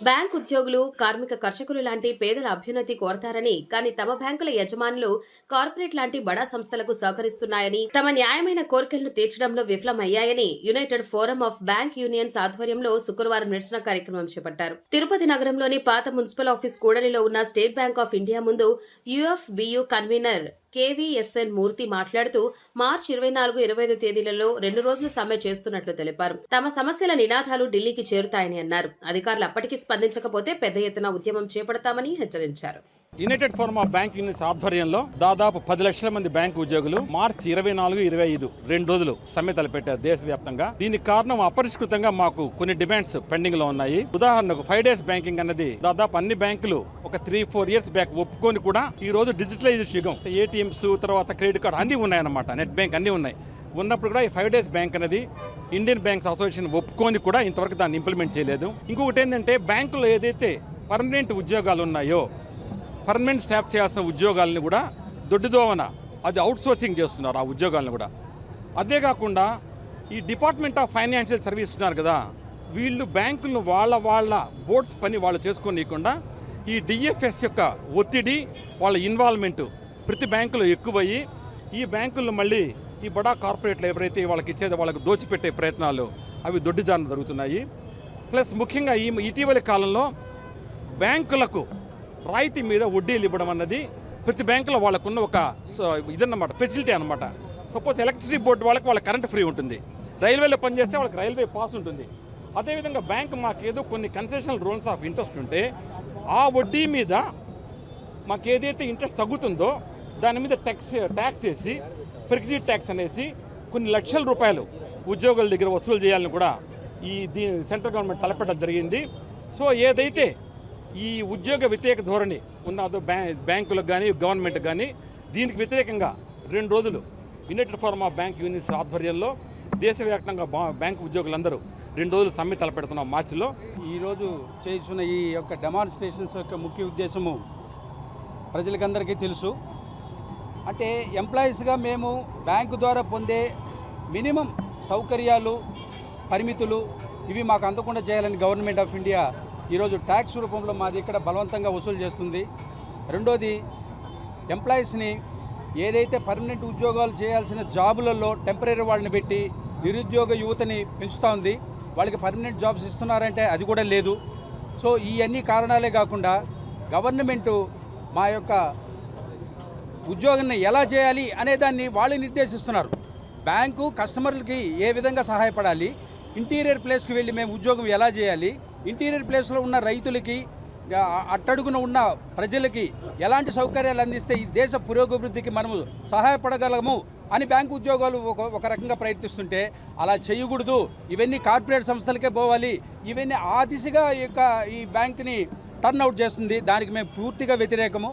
Bank ఉద్యోగులు, కార్మిక కర్షకులు లాంటి పేదల అభ్యున్నతి కోరతారని, కానీ తమ బ్యాంకుల యజమానులు కార్పొరేట్ లాంటి బడా సంస్థలకు సహకరిస్తున్నాయని, తమ న్యాయమైన కోరికలను తీర్చడంలో విఫలమయ్యాయని united forum of bank unions ఆధ్వర్యంలో శుక్రవారం నిరసన కార్యక్రమం చేపట్టారు. తిరుపతి నగరంలోని పాత మున్సిపల్ ఆఫీస్ కూడలిలో ఉన్న స్టేట్ బ్యాంక్ ఆఫ్ ఇండియా ముందు యుఎఫ్బియు కన్వీనర్ కేవీఎస్ఎన్ మూర్తి మాట్లాడుతూ మార్చి 24-25 తేదీలలో 2 రోజులు సమ్మె చేస్తున్నట్లు తెలిపారు. తమ సమస్యల నినాదాలు ఢిల్లీకి చేరుతాయని అన్నారు. అధికారులు అప్పటికి స్పందించకపోతే పెద్ద ఎత్తున ఉద్యమం చేపడతామని హెచ్చరించారు. United forum of bank unions ఆధ్వర్యంలో దాదాపు 10 లక్షల మంది బ్యాంకు ఉద్యోగులు మార్చి 24-25 2 రోజులు సమ్మె తలపెట్టారు దేశవ్యాప్తంగా. దీనికి కారణం అపరిష్కృతంగా మాకు కొన్ని డిమాండ్స్ పెండింగ్ లో ఉన్నాయి. ఉదాహరణకు 5 డేస్ బ్యాంకింగ్ అన్నది దాదాపు అన్ని బ్యాంకులు ఒక 3-4 ఇయర్స్ బ్యాక్ ఒప్పుకొని కూడా ఈ రోజు డిజిటలైజేషన్ యుగం, ఏటీఎంస్ తర్వాత క్రెడిట్ కార్డు అన్ని ఉన్నాయన్నమాట, నెట్ బ్యాంక్ అన్ని ఉన్నాయి. ఉన్నప్పుడు కూడా ఈ 5 డేస్ బ్యాంక్ అనేది ఇండియన్ బ్యాంక్స్ అసోసియేషన్ ఒప్పుకొని కూడా ఇంతవరకు దాన్ని ఇంప్లిమెంట్ చేయలేదు. ఇంకొకటి ఏంటంటే బ్యాంకులో ఏదైతే పర్మనెంట్ ఉద్యోగాలు ఉన్నాయో, పర్మనెంట్ స్టాఫ్ చేయాల్సిన ఉద్యోగాలను కూడా దొడ్డిదోవన అది అవుట్ సోర్సింగ్ చేస్తున్నారు ఆ ఉద్యోగాలను కూడా. అదే కాకుండా ఈ డిపార్ట్మెంట్ ఆఫ్ ఫైనాన్షియల్ సర్వీస్ ఉన్నారు కదా, వీళ్ళు బ్యాంకులను వాళ్ళ బోర్డ్స్ పని వాళ్ళు చేసుకోనీయకుండా ఈ డిఎఫ్ఎస్ యొక్క ఒత్తిడి, వాళ్ళ ఇన్వాల్వ్మెంటు ప్రతి బ్యాంకులో ఎక్కువయ్యి ఈ బ్యాంకులను మళ్ళీ ఈ బడా కార్పొరేట్లు ఎవరైతే వాళ్ళకి ఇచ్చేది వాళ్ళకి దోచిపెట్టే ప్రయత్నాలు అవి దొడ్డిదానం జరుగుతున్నాయి. ప్లస్ ముఖ్యంగా ఈ ఇటీవలి కాలంలో బ్యాంకులకు రాయితీ మీద వడ్డీలు ఇవ్వడం అన్నది ప్రతి బ్యాంకులో వాళ్ళకున్న ఒక ఇదన్నమాట, ఫెసిలిటీ అనమాట. సపోజ్ ఎలక్ట్రిసిటీ బోర్డు వాళ్ళ కరెంట్ ఫ్రీ ఉంటుంది, రైల్వేలో పనిచేస్తే వాళ్ళకి రైల్వే పాస్ ఉంటుంది. అదేవిధంగా బ్యాంకు మాకేదో కొన్ని కన్సెషనల్ లోన్స్ ఆఫ్ ఇంట్రెస్ట్ ఉంటే ఆ వడ్డీ మీద మాకు ఏదైతే ఇంట్రెస్ట్ తగ్గుతుందో దాని మీద ట్యాక్స్ వేసి, ప్రిక్విజిట్ ట్యాక్స్ అనేసి కొన్ని లక్షల రూపాయలు ఉద్యోగుల దగ్గర వసూలు చేయాలని కూడా సెంట్రల్ గవర్నమెంట్ తలపెట్టడం జరిగింది. సో ఏదైతే ఈ ఉద్యోగ వ్యతిరేక ధోరణి ఉన్నదో బ్యాంకులకు కానీ గవర్నమెంట్ కానీ, దీనికి వ్యతిరేకంగా 2 రోజులు United forum of bank unions ఆధ్వర్యంలో దేశవ్యాప్తంగా బ్యాంకు ఉద్యోగులందరూ 2 రోజులు సమ్మె తలపెడుతున్నాం మార్చిలో. ఈరోజు చేస్తున్న ఈ యొక్క డెమాన్స్ట్రేషన్స్ యొక్క ముఖ్య ఉద్దేశము ప్రజలకందరికీ తెలుసు. అంటే ఎంప్లాయీస్గా మేము బ్యాంకు ద్వారా పొందే మినిమం సౌకర్యాలు, పరిమితులు ఇవి మాకు అందకుండా చేయాలని గవర్నమెంట్ ఆఫ్ ఇండియా ఈరోజు ట్యాక్స్ రూపంలో మాది ఇక్కడ బలవంతంగా వసూలు చేస్తుంది. రెండోది, ఎంప్లాయీస్ని ఏదైతే పర్మనెంట్ ఉద్యోగాలు చేయాల్సిన జాబులలో టెంపరీ వాళ్ళని పెట్టి నిరుద్యోగ యువతని పెంచుతూ ఉంది. వాళ్ళకి పర్మనెంట్ జాబ్స్ ఇస్తున్నారంటే అది కూడా లేదు. సో ఈ అన్ని కారణాలే కాకుండా గవర్నమెంటు మా యొక్క ఉద్యోగాన్ని ఎలా చేయాలి అనే దాన్ని వాళ్ళు నిర్దేశిస్తున్నారు. బ్యాంకు కస్టమర్లకి ఏ విధంగా సహాయపడాలి, ఇంటీరియర్ ప్లేస్కి వెళ్ళి మేము ఉద్యోగం ఎలా చేయాలి, ఇంటీరియర్ ప్లేస్లో ఉన్న రైతులకి, అట్టడుగున ఉన్న ప్రజలకి ఎలాంటి సౌకర్యాలు అందిస్తే ఈ దేశ పురోగభివృద్ధికి మనము సహాయపడగలము అని బ్యాంకు ఉద్యోగాలు ఒక రకంగా ప్రయత్నిస్తుంటే అలా చేయకూడదు, ఇవన్నీ కార్పొరేట్ సంస్థలకే పోవాలి, ఇవన్నీ ఆ దిశగా ఈ బ్యాంకుని టర్న్అవుట్ చేస్తుంది. దానికి మేము పూర్తిగా వ్యతిరేకము.